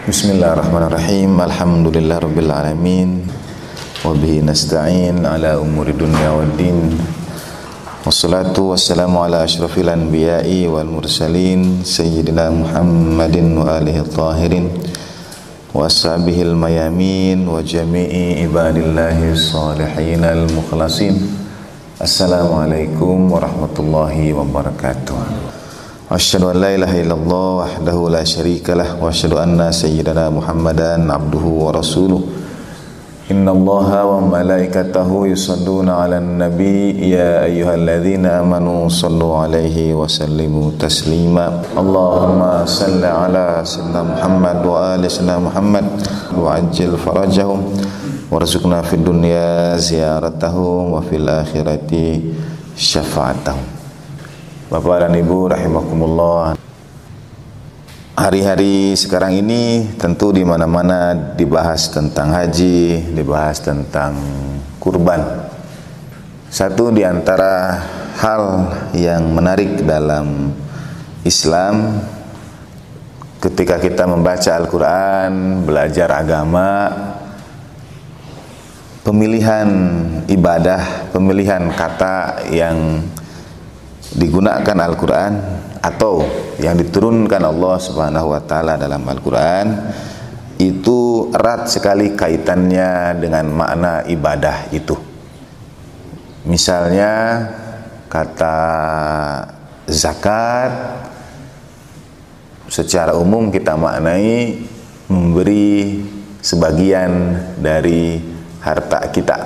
Bismillahirrahmanirrahim. Alhamdulillahirabbil alamin. Wa bihi nasta'in ala umuri dunya waddin. Wassalatu wassalamu ala asyrafil anbiya'i wal mursalin sayyidina Muhammadin wa alihi tahirin wa ashabihil mayamin wa jami'i ibadillahi sholihin al mukhlasin. Assalamualaikum warahmatullahi wabarakatuh. Asyhadu an la ilaha illallah wahdahu la syarikalah wa asyhadu anna sayyidana Muhammadan abduhu wa rasuluh. Innallaha wa malaikatahu yusholluna 'alan nabi ya ayyuhalladzina amanu shallu 'alaihi wa sallimu taslima. Allahumma shalli 'ala sayyidina Muhammad wa ali sayyidina Muhammad wa ajil farajahum warzuqna fid dunya ziyaratahum wa fil akhirati syafa'atahum. Bapak dan Ibu rahimakumullah. Hari-hari sekarang ini tentu di mana-mana dibahas tentang haji, dibahas tentang kurban. Satu di antara hal yang menarik dalam Islam ketika kita membaca Al-Qur'an, belajar agama, pemilihan ibadah, pemilihan kata yang digunakan Al-Quran atau yang diturunkan Allah Subhanahu wa Ta'ala dalam Al-Quran itu erat sekali kaitannya dengan makna ibadah itu. Misalnya kata zakat secara umum kita maknai memberi sebagian dari harta kita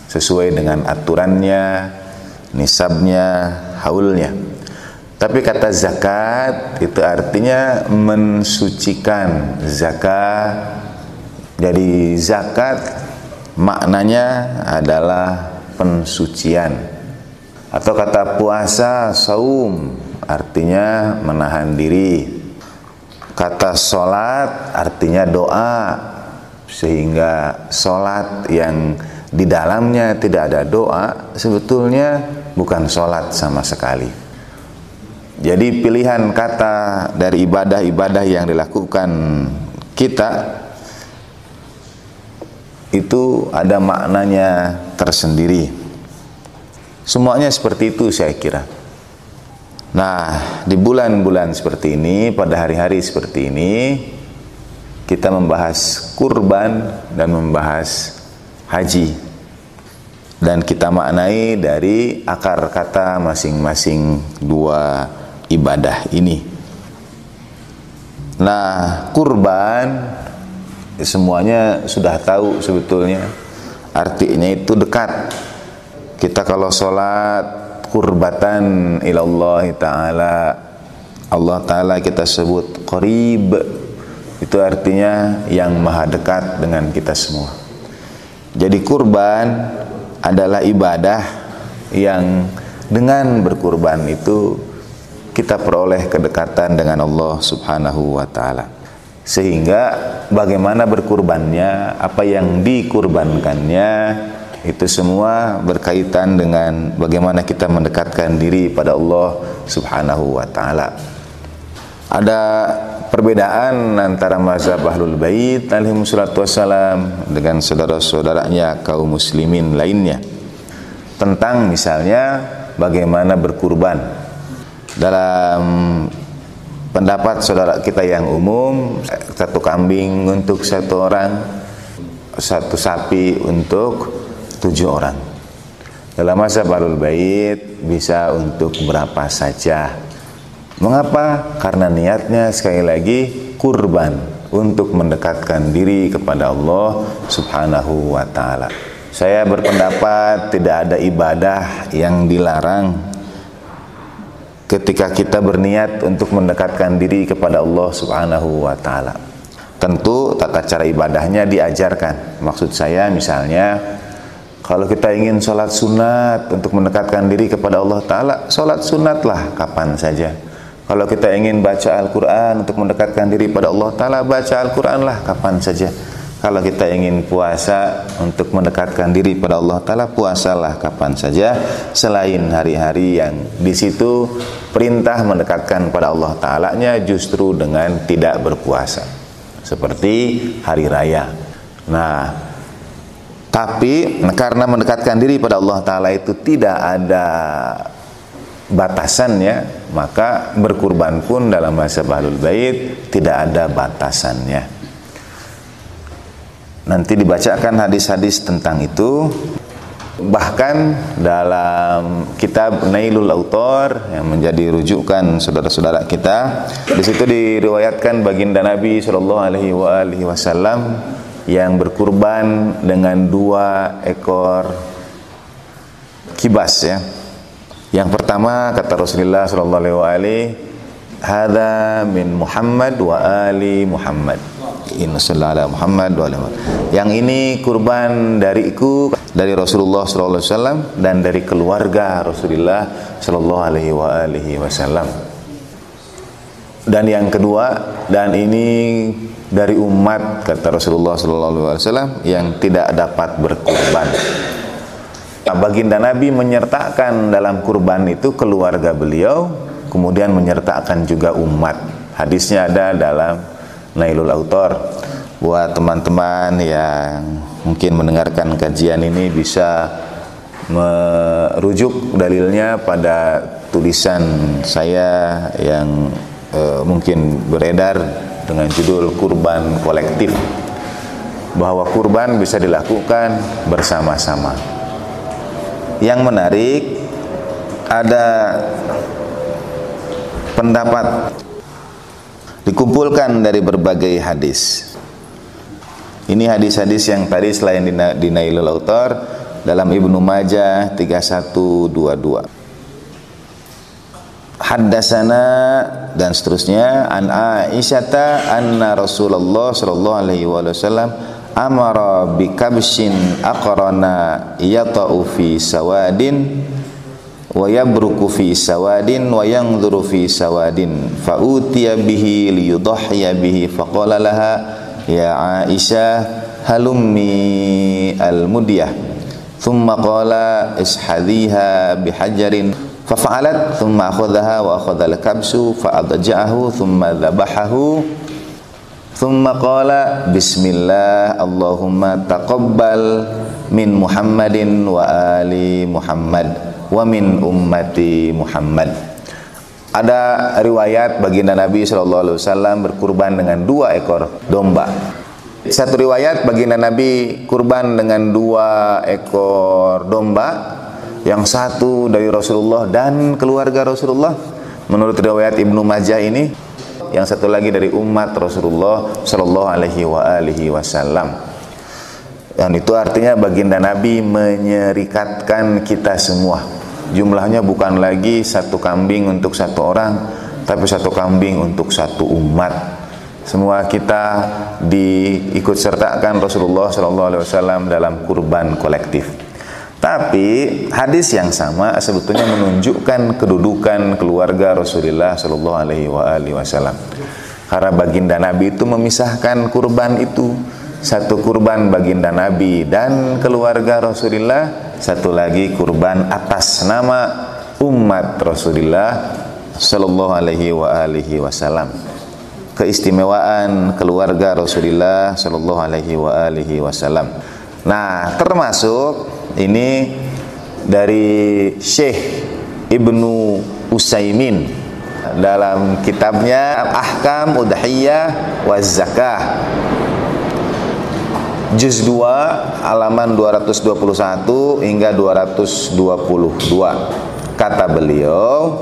sesuai dengan aturannya, nisabnya, haulnya. Tapi kata zakat itu artinya mensucikan. Zakat, jadi zakat maknanya adalah pensucian. Atau kata puasa, saum, artinya menahan diri. Kata sholat artinya doa, sehingga sholat yang di dalamnya tidak ada doa sebetulnya bukan sholat sama sekali. Jadi pilihan kata dari ibadah-ibadah yang dilakukan kita itu ada maknanya tersendiri. Semuanya seperti itu saya kira. Nah, di bulan-bulan seperti ini, pada hari-hari seperti ini, kita membahas kurban dan membahas haji. Dan kita maknai dari akar kata masing-masing dua ibadah ini. Nah, kurban semuanya sudah tahu sebetulnya. Artinya itu dekat. Kita kalau sholat kurbatan ilallah ta'ala, Allah ta'ala kita sebut qarib. Itu artinya yang maha dekat dengan kita semua. Jadi kurban adalah ibadah yang dengan berkurban itu kita peroleh kedekatan dengan Allah Subhanahu wa Ta'ala. Sehingga bagaimana berkurbannya, apa yang dikurbankannya, itu semua berkaitan dengan bagaimana kita mendekatkan diri pada Allah Subhanahu wa Ta'ala. Ada perbedaan antara mazhab Ahlul Bait alaihi wassalatu wassalam dengan saudara-saudaranya kaum muslimin lainnya tentang misalnya bagaimana berkurban. Dalam pendapat saudara kita yang umum, satu kambing untuk satu orang, satu sapi untuk 7 orang. Dalam mazhab Ahlul Bait bisa untuk berapa saja. Mengapa? Karena niatnya sekali lagi kurban untuk mendekatkan diri kepada Allah Subhanahu wa Ta'ala. Saya berpendapat tidak ada ibadah yang dilarang ketika kita berniat untuk mendekatkan diri kepada Allah Subhanahu wa Ta'ala. Tentu tata cara ibadahnya diajarkan. Maksud saya misalnya kalau kita ingin sholat sunat untuk mendekatkan diri kepada Allah Ta'ala, sholat sunatlah kapan saja. Kalau kita ingin baca Al-Quran untuk mendekatkan diri pada Allah Ta'ala, baca Al-Quran lah kapan saja. Kalau kita ingin puasa untuk mendekatkan diri pada Allah Ta'ala, puasalah kapan saja selain hari-hari yang di situ perintah mendekatkan pada Allah Ta'ala-nya justru dengan tidak berpuasa. seperti hari raya. Nah, tapi karena mendekatkan diri pada Allah Ta'ala itu tidak ada batasannya, maka berkurban pun dalam mazhab Ahlul Bait tidak ada batasannya. Nanti dibacakan hadis-hadis tentang itu. Bahkan dalam kitab Nailul Autar yang menjadi rujukan saudara-saudara kita, di situ diriwayatkan baginda Nabi Shallallahu Alaihi Wasallam yang berkurban dengan 2 ekor kibas ya. Yang pertama kata Rasulullah Shallallahu Alaihi, "Hadza min Muhammad wa ali Muhammad." Inna sallallahu Muhammad wa ali Muhammad. Yang ini kurban dariku, dari Rasulullah sallallahu alaihi wasallam dan dari keluarga Rasulullah sallallahu alaihi wasallam. Dan yang kedua, dan ini dari umat kata Rasulullah sallallahu alaihi wasallam yang tidak dapat berkurban. Baginda Nabi menyertakan dalam kurban itu keluarga beliau, kemudian menyertakan juga umat. Hadisnya ada dalam Nailul Autar. Buat teman-teman yang mungkin mendengarkan kajian ini bisa merujuk dalilnya pada tulisan saya yang mungkin beredar dengan judul Kurban Kolektif, bahwa kurban bisa dilakukan bersama-sama. Yang menarik, ada pendapat dikumpulkan dari berbagai hadis. Ini hadis-hadis yang tadi selain di Nailul Autar dalam Ibnu Majah 3122. Haddasana dan seterusnya an Aisyata anna Rasulullah sallallahu alaihi wasallam amara bi kabshin aqrana yata'u fi sawadin wa yabruku fi sawadin wa yanzuru fi sawadin fa utiya bihi liyudhhiya bihi faqala laha ya Aisyah halummi al-mudiyah thumma qala ishadhiha bihajarin fafa'alat thumma akhadhaha wa akhadha al-kabsu fa'adja'ahu thumma dhabahahu thumma qala bismillah Allahumma taqabbal min Muhammadin wa ali Muhammad wa min ummati Muhammad. Ada riwayat baginda Nabi SAW berkurban dengan 2 ekor domba. Satu riwayat baginda Nabi kurban dengan 2 ekor domba, yang satu dari Rasulullah dan keluarga Rasulullah menurut riwayat Ibnu Majah ini, yang satu lagi dari umat Rasulullah Sallallahu Alaihi Wasallam. Dan itu artinya baginda Nabi menyerikatkan kita semua. Jumlahnya bukan lagi 1 kambing untuk 1 orang, tapi 1 kambing untuk 1 umat. Semua kita diikut sertakan Rasulullah SAW dalam kurban kolektif. Tapi hadis yang sama sebetulnya menunjukkan kedudukan keluarga Rasulullah SAW. Karena baginda Nabi itu memisahkan kurban itu. 1 kurban baginda Nabi dan keluarga Rasulullah, 1 lagi kurban atas nama umat Rasulullah sallallahu alaihi wasallam. Keistimewaan keluarga Rasulullah sallallahu alaihi wasallam. Nah, termasuk ini dari Syekh Ibnu Utsaimin dalam kitabnya Ahkam Udhiyah wa Zakah Juz 2 halaman 221 hingga 222. Kata beliau,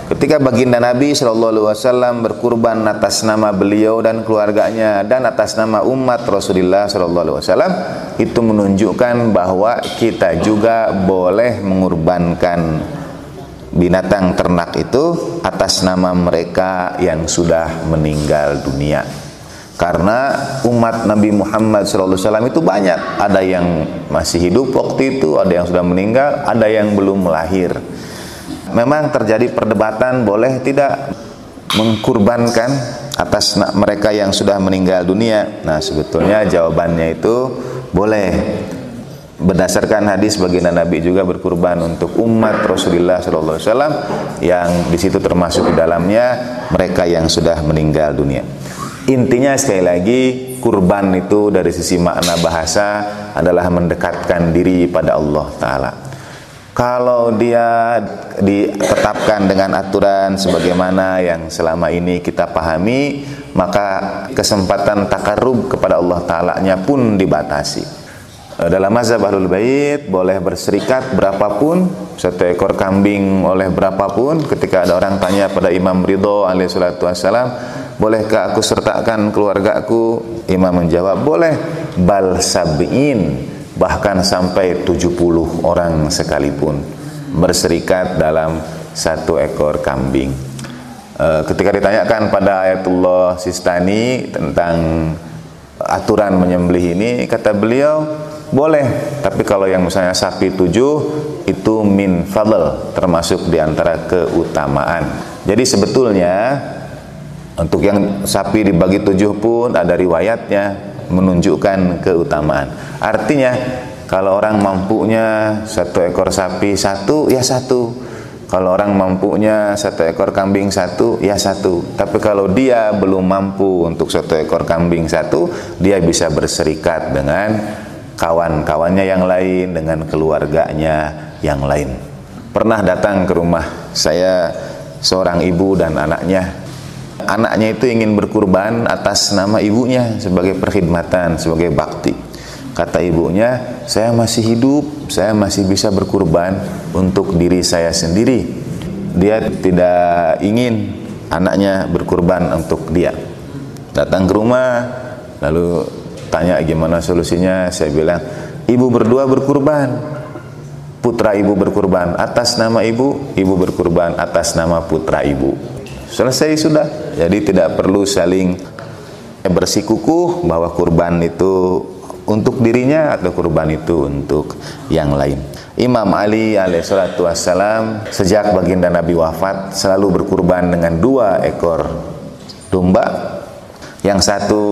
ketika baginda Nabi SAW berkurban atas nama beliau dan keluarganya dan atas nama umat Rasulullah SAW, itu menunjukkan bahwa kita juga boleh mengorbankan binatang ternak itu atas nama mereka yang sudah meninggal dunia. Karena umat Nabi Muhammad SAW itu banyak. Ada yang masih hidup waktu itu, ada yang sudah meninggal, ada yang belum lahir. Memang terjadi perdebatan boleh tidak mengkurbankan atas mereka yang sudah meninggal dunia. Nah, sebetulnya jawabannya itu boleh. Berdasarkan hadis baginda Nabi juga berkurban untuk umat Rasulullah SAW yang di situ termasuk di dalamnya mereka yang sudah meninggal dunia. Intinya sekali lagi, kurban itu dari sisi makna bahasa adalah mendekatkan diri pada Allah Ta'ala. Kalau dia ditetapkan dengan aturan sebagaimana yang selama ini kita pahami, maka kesempatan takarrub kepada Allah Ta'ala-nya pun dibatasi. Dalam mazhab Ahlul Bait boleh berserikat berapapun, 1 ekor kambing oleh berapapun. Ketika ada orang tanya pada Imam Ridho alaihi salatu wassalam, bolehkah aku sertakan keluargaku? Imam menjawab, boleh, bal sab'in, bahkan sampai 70 orang sekalipun berserikat dalam 1 ekor kambing. Ketika ditanyakan pada Ayatullah Sistani tentang aturan menyembelih ini, kata beliau, boleh, tapi kalau yang misalnya sapi 7 itu min fadl, termasuk diantara keutamaan. Jadi sebetulnya untuk yang sapi dibagi 7 pun ada riwayatnya menunjukkan keutamaan. Artinya kalau orang mampunya 1 ekor sapi 1, ya 1. Kalau orang mampunya 1 ekor kambing 1, ya 1. Tapi kalau dia belum mampu untuk 1 ekor kambing 1, dia bisa berserikat dengan kawan-kawannya yang lain, dengan keluarganya yang lain. Pernah datang ke rumah saya seorang ibu dan anaknya. Anaknya itu ingin berkurban atas nama ibunya sebagai perkhidmatan, sebagai bakti. Kata ibunya, saya masih hidup, saya masih bisa berkurban untuk diri saya sendiri. Dia tidak ingin anaknya berkurban untuk dia. Datang ke rumah, lalu tanya gimana solusinya. Saya bilang, ibu berdua berkurban, putra ibu berkurban atas nama ibu, ibu berkurban atas nama putra ibu. Selesai sudah. Jadi tidak perlu saling bersikukuh bahwa kurban itu untuk dirinya atau kurban itu untuk yang lain. Imam Ali alaihissalatu wassalam sejak baginda Nabi wafat selalu berkurban dengan 2 ekor domba. Yang satu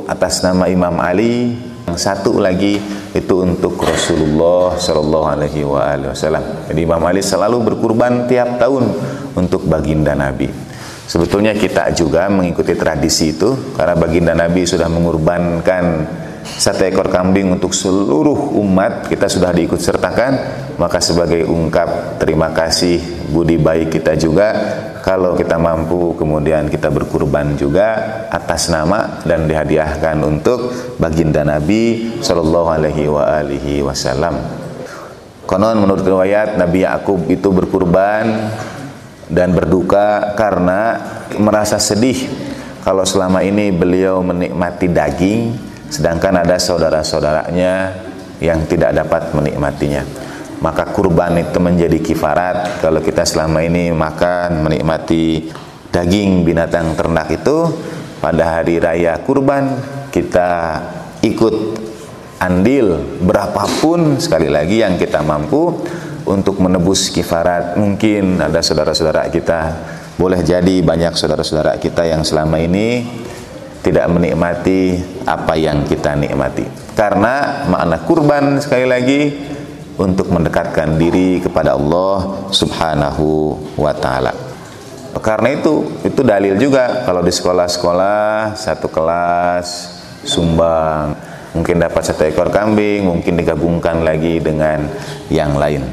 atas nama Imam Ali, yang satu lagi itu untuk Rasulullah Shallallahu Alaihi Wasallam. Jadi Imam Ali selalu berkurban tiap tahun untuk baginda Nabi. Sebetulnya kita juga mengikuti tradisi itu, karena baginda Nabi sudah mengorbankan 1 ekor kambing untuk seluruh umat, kita sudah diikut sertakan. Maka sebagai ungkap terima kasih budi baik kita juga, kalau kita mampu kemudian kita berkurban juga atas nama dan dihadiahkan untuk baginda Nabi Shallallahu Alaihi Wasallam. Konon menurut riwayat Nabi Yakub itu berkurban dan berduka karena merasa sedih kalau selama ini beliau menikmati daging, sedangkan ada saudara-saudaranya yang tidak dapat menikmatinya. Maka kurban itu menjadi kifarat. Kalau kita selama ini makan, menikmati daging binatang ternak itu, pada hari raya kurban kita ikut andil berapapun sekali lagi yang kita mampu untuk menebus kifarat. Mungkin ada saudara-saudara kita, boleh jadi banyak saudara-saudara kita yang selama ini tidak menikmati apa yang kita nikmati. Karena makna kurban sekali lagi untuk mendekatkan diri kepada Allah Subhanahu wa ta'ala. Karena itu dalil juga kalau di sekolah-sekolah 1 kelas sumbang, mungkin dapat 1 ekor kambing, mungkin digabungkan lagi dengan yang lain.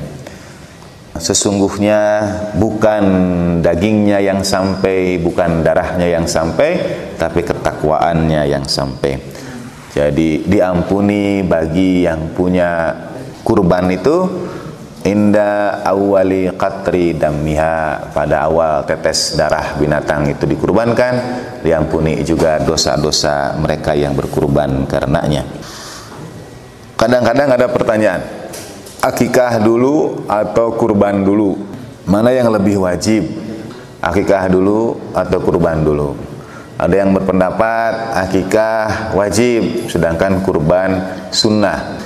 Sesungguhnya bukan dagingnya yang sampai, bukan darahnya yang sampai, tapi ketakwaannya yang sampai. Jadi diampuni bagi yang punya kurban itu inda awali qatri dammiha, pada awal tetes darah binatang itu dikurbankan, diampuni juga dosa-dosa mereka yang berkurban karenanya. Kadang-kadang ada pertanyaan, akikah dulu atau kurban dulu? Mana yang lebih wajib? Akikah dulu atau kurban dulu? Ada yang berpendapat akikah wajib, sedangkan kurban sunnah.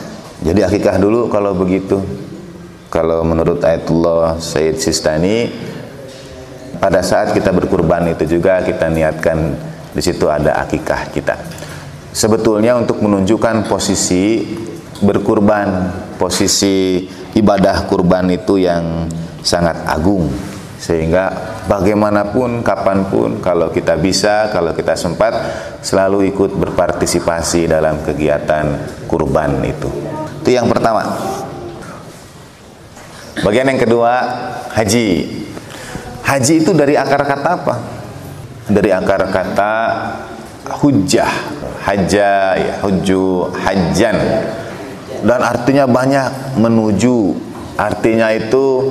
Jadi akikah dulu kalau begitu. Kalau menurut Ayatullah Sayyid Sistani, pada saat kita berkurban itu juga kita niatkan di situ ada akikah kita. Sebetulnya untuk menunjukkan posisi berkurban, posisi ibadah kurban itu yang sangat agung, sehingga bagaimanapun, kapanpun, kalau kita bisa, kalau kita sempat, selalu ikut berpartisipasi dalam kegiatan kurban itu. Itu yang pertama. Bagian yang kedua, haji. Haji itu dari akar kata apa? Dari akar kata hujjah, hajja, ya, hujju, hajjan, dan artinya banyak, menuju. Artinya itu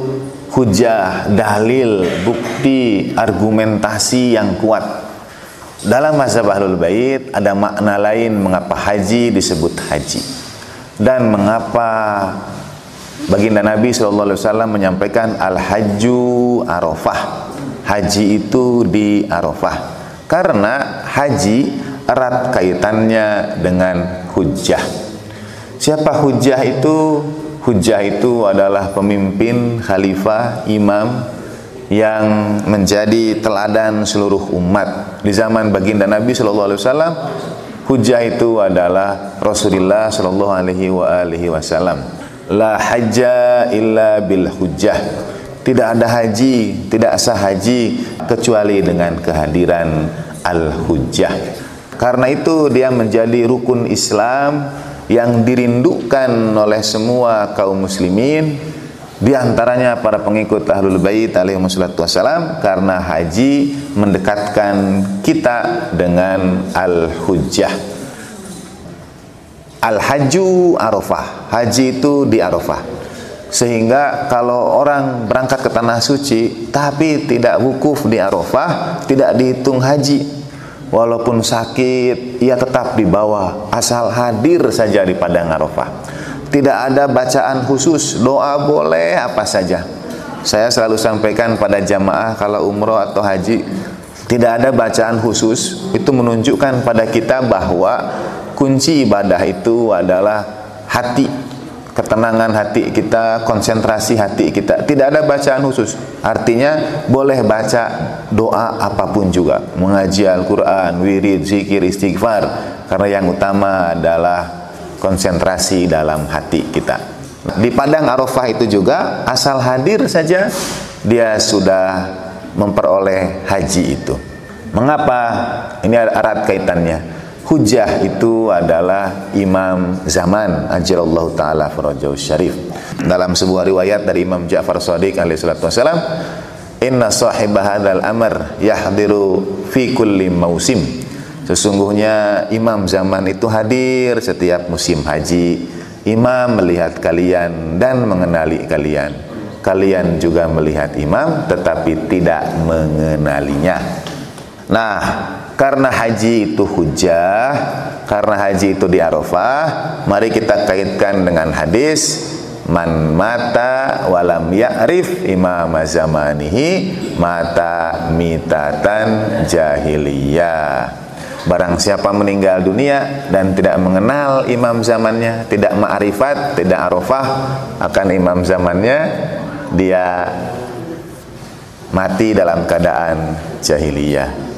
hujjah, dalil, bukti, argumentasi yang kuat. Dalam mazhab Ahlul Bait ada makna lain mengapa haji disebut haji, dan mengapa baginda Nabi SAW menyampaikan al-hajju Arafah. Haji itu di Arafah, karena haji erat kaitannya dengan hujjah. Siapa hujjah itu? Hujjah itu adalah pemimpin, khalifah, imam yang menjadi teladan seluruh umat. Di zaman baginda Nabi SAW, hujjah itu adalah Rasulullah SAW. La hajja illa bil hujjah. Tidak ada haji, tidak sah haji kecuali dengan kehadiran al-hujjah. Karena itu dia menjadi rukun Islam yang dirindukan oleh semua kaum muslimin, di antaranya para pengikut Ahlul Bait alaihi wassalam, karena haji mendekatkan kita dengan al-hujjah. Al-hajju Arafah, haji itu di Arafah. Sehingga kalau orang berangkat ke tanah suci tapi tidak wukuf di Arafah, tidak dihitung haji. Walaupun sakit, ia tetap dibawa, asal hadir saja di padang Arafah. Tidak ada bacaan khusus, doa boleh apa saja. Saya selalu sampaikan pada jamaah kalau umroh atau haji, tidak ada bacaan khusus. Itu menunjukkan pada kita bahwa kunci ibadah itu adalah hati, ketenangan hati kita, konsentrasi hati kita. Tidak ada bacaan khusus. Artinya boleh baca doa apapun juga, mengaji Al-Quran, wirid, zikir, istighfar, karena yang utama adalah konsentrasi dalam hati kita. Di padang Arafah itu juga, asal hadir saja dia sudah memperoleh haji itu. Mengapa? Ini erat kaitannya. Hujjah itu adalah imam zaman, ajalallahu ta'ala farajahu syarif. Dalam sebuah riwayat dari Imam Ja'far Shadiq alaihi salatu wasalam, inna sahibah hadzal amr yahdiru fi kulli mausim. Sesungguhnya imam zaman itu hadir setiap musim haji. Imam melihat kalian dan mengenali kalian. Kalian juga melihat imam tetapi tidak mengenalinya. Nah, karena haji itu hujjah, karena haji itu di Arafah, mari kita kaitkan dengan hadis man mata walam ya'rif imam zamanihi mata mitatan jahiliyah. Barang siapa meninggal dunia dan tidak mengenal imam zamannya, tidak ma'rifat, tidak Arafah akan imam zamannya, dia mati dalam keadaan jahiliyah.